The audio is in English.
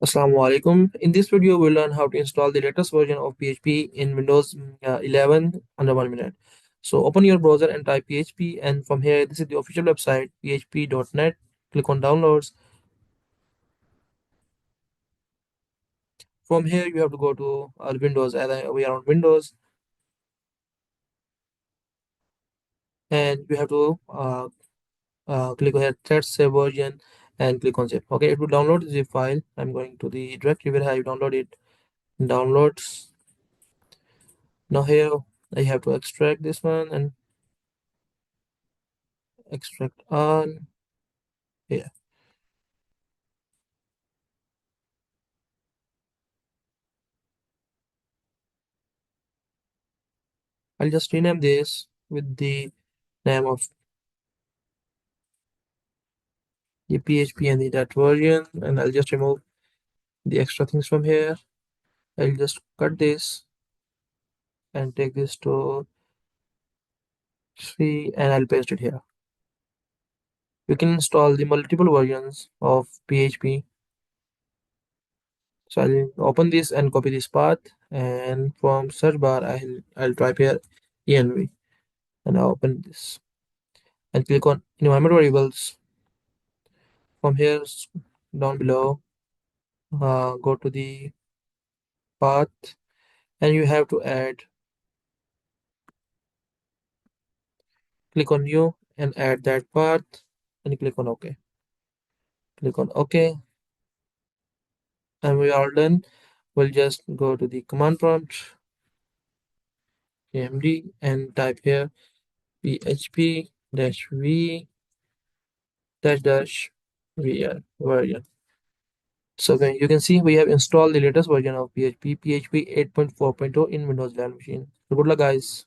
Assalamu alaikum. In this video, we'll learn how to install the latest version of PHP in Windows 11 under 1 minute. So open your browser and type PHP, and from here, this is the official website php.net. Click on downloads. From here, you have to go to Windows, we are on Windows, and you have to click on here, let's save version, and click on save. Okay, it will download the zip file. I'm going to the directory where I download it. Downloads. Now here, I have to extract this one and extract all. Here, I'll just rename this with the name of the PHP and the that version, and I'll just remove the extra things from here. I'll just cut this and take this to 3 and I'll paste it here. You can install the multiple versions of PHP. So I'll open this and copy this path, and from search bar I'll type here env and I'll open this and click on environment variables. From here down below, go to the path, and you have to add, click on new and add that path, and click on OK. Click on OK, and we are done. We'll just go to the command prompt, cmd, and type here php dash v dash dash vr version. So when you can see, we have installed the latest version of PHP 8.4.0 in Windows 11 machine. So good luck, guys.